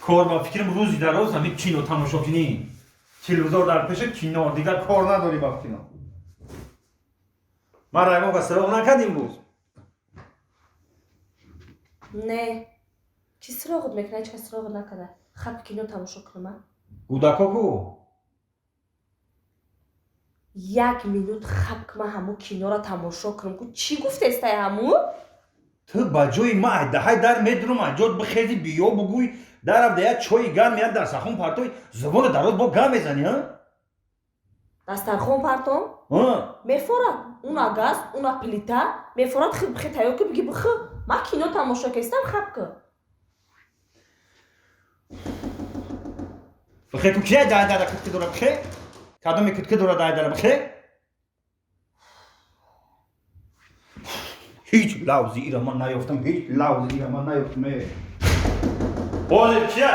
کار با فکرم روزی دراز همین کینو تماشا کنیم تلویزیون در پیش کینو دیگر کار نداری با کینو ما رایگان که سراغ نکردیم بود نه چی سراغت میکنه؟ هیچ کس سراغت نکرده خب کینو تماشا کنم گوداکا کو 1 minut خب که من همون کینو را تماشا کنم چی گفته است همون؟ تو با جوی ما های در میدرم اجاد بخیزی بیو بگوی در افته چوی گام میاد در سخون پارتوی زبان دراز با گام میزنی ها؟ دسترخوان پرتم؟ میفورد اونا گاز اونا پلیتا میفورد خیلی بخی تایو که بگی بخی ما کینو تماشا کستم خب که بخی تو کیه دای دای کتک دورا بخی؟ کدومی کتک دورا دای دای بخی؟ هیچ لحظی ایران من نیفتم هیچ لحظی ایران من نیفتم بوله کیه؟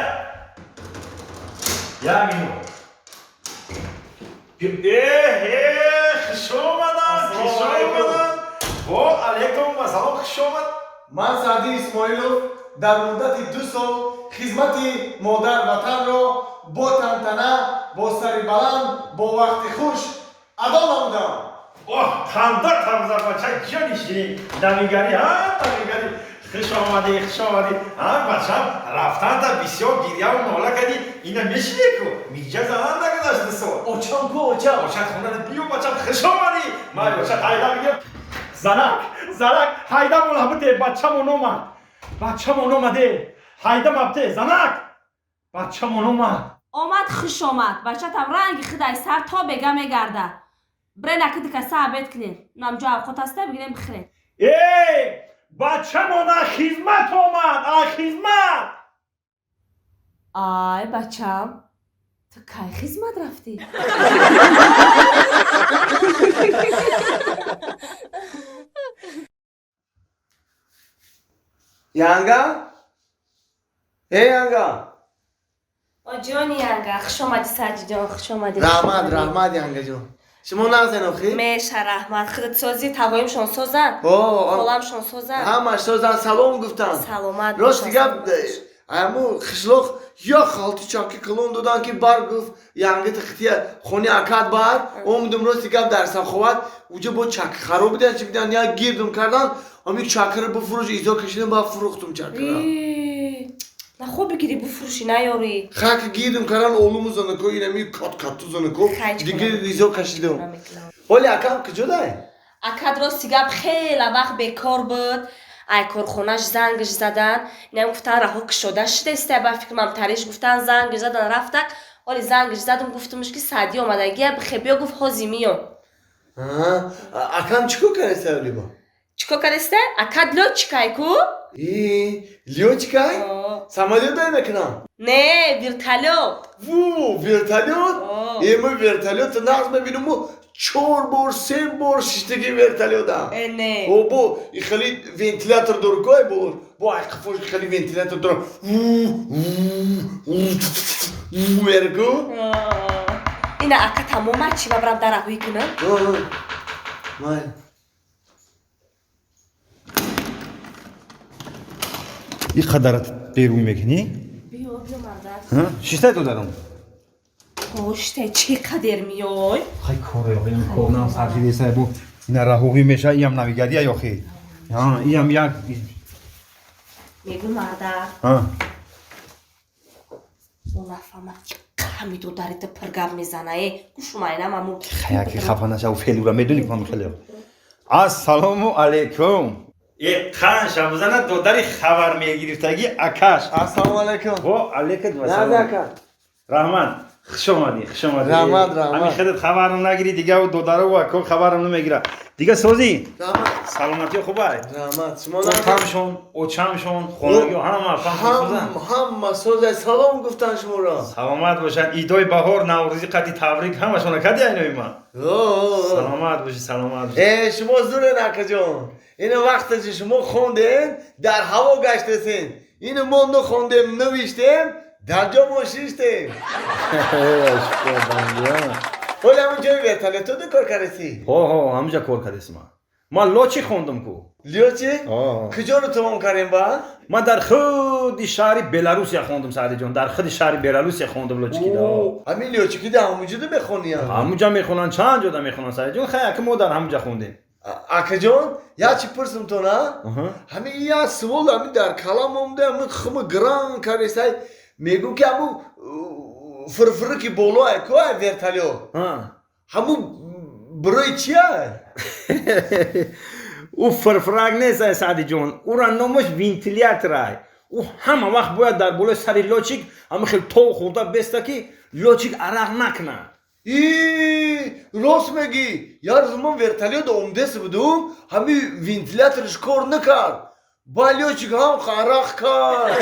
یا مینو خوش آمدن و علیکم و سلام خوش آمد من سعدی اسماعیلوف در مدت 2 سال خدمت مادر وطن را با تنتنه با سر بلند با وقت خوش ادا نمودم خندار تمزر بچه جانی شیرین نمیگری نمیگری خوش آمدی بچه رفتن تا بسیار گیریه و ناله کردی اینا میشیده کو میجه زنن نگذاشته سو اوچم کو اوچم بچه خونه بیو بچه خوش آمدی ما بچه هایده میگم زنک هایده ملابطه بچه من اومده هایده مبته زنک بچه من آمد خوش آمد بچه تم رنگ خدای سر تا بگه میگرده بره نکدی که ثابت کنین نام جواب خود هسته بگیریم بخیرین بچه من خدمت آمد خدمت آی بچم تو کی خدمت رفتی؟ ینگا؟ ینگا؟ جانی ینگا خوش آمدی سرجی جان خوش آمدی رحمت ینگا جان شما نازن اخی؟ میشه رحمت خودت سازی تقایم شان سازن خالم شان سازن همه سازن سلام گفتن سلامت راست دیگه امو خشلوخ یا خالتی چاکی کلون دادن که بار گفت ینگا تختیه خونی اکاد بار اومدم راست دیگه درسم خواد اوجا با چاکی خراب بیدن چی بیدن یا گیردم کردن امی چاکی رو بفروش ایزا کشیدم با فروختم چاکی رو نه خوب بگیری بفروشی نیاری خاک گیردم کردن اولومو زنه کو اینمی کات تو زنه کو دیگه ایزا کشیدم ولی اکام کجا دای؟ اکاد راست دیگه خیلی وقت بیکار بود ای کارخونهش زنگش زدن اینم گفتن رها شده شده با فکر من تریش گفتن زنگش زدن رفتک ولی زنگش زدم گفتمش که سعدی اومده گیه بخی بیا گفت خوزی میام اکام چیکو کرسته ولی با؟ چیکو کرسته؟ اکاد لو چیکای کو؟ لیو چیکای؟ سامالیو دای میکنم نه ویرتالیوت ویرتالیوت؟ ایمو ویرتالیوت ناز ببینم 4 بار 3 بار شیشتگی ویرتالیوت هم نه او بو خیلی ونتیلاتور دور کوی بو ای قفوش خیلی ونتیلاتور دور ورگو اینا اکا تمام چی ببرم در احوی کنم؟ مای این قدرت بیرون میکنی؟ بیا مرده شیسته تو دارم پشته چی قدر میای؟ خیلی کاره این کارنام سرخیده سه بو این رهوقی میشه این نمیگردی یا خیلی این یک میگو مرده اون نفهمه همین دو داریت پرگم میزنه گوشو ماینم امو خیلی خفه نشه و فعلی را میدونی که من خیلی السلام علیکم یک خان شمزنه دو داری خبر میگیرفتگی اکاش السلام علیکم و علیکم و نه سلام رحمان خوش آمدی رحمت همین خودت خبرم نگیری دیگه و دو داره و اکو خبرم نمیگیره دیگه سوزی سلامتی خوبه رحمت شما اوچمشون خونگی و هم سوزه سلام گفتن شما را سلامت باشن ایدای بهار نوروزی قدی تبریک همشون کدی اینوی من سلامت باشی شما زوره نکه جان این وقت شما خوندین در هوا گشتسین این ما نخوندیم نوشتیم در جا ما شیشتیم ولی همون جای ورتالیتو دو کار کردی؟ همونجا کار کردیس من من لوچی خوندم کو لیوچی آه. کجا رو تمام کردیم با من در خود شهر بلاروسیا خوندم سعدی جان در خود شهر بلاروسیا خوندم لوچکی دا همین لیوچی که در همونجا ده بخونی همونجا میخونن چند جا میخونن سعدی جان خیلی که ما در همونجا خوندیم اکا جان یا چی پرسم تو نه آها. همین یا سوال همین در کلام اومده همین خم گران کاری سای میگو که همون فرفره که بولو که ورتالیو ها همون برای چیه او فرفراگ نیست سعدی جان او را نامش وینتیلیاتر او همه وقت باید در بالای سر لوچیک همه خیلی تو خورده بسته که لوچیک عرق نکنه راست میگی یار زمان ورتالیو دا اومده بودم همین وینتیلاترش کار نکرد با لیوچیک هم خرق کرد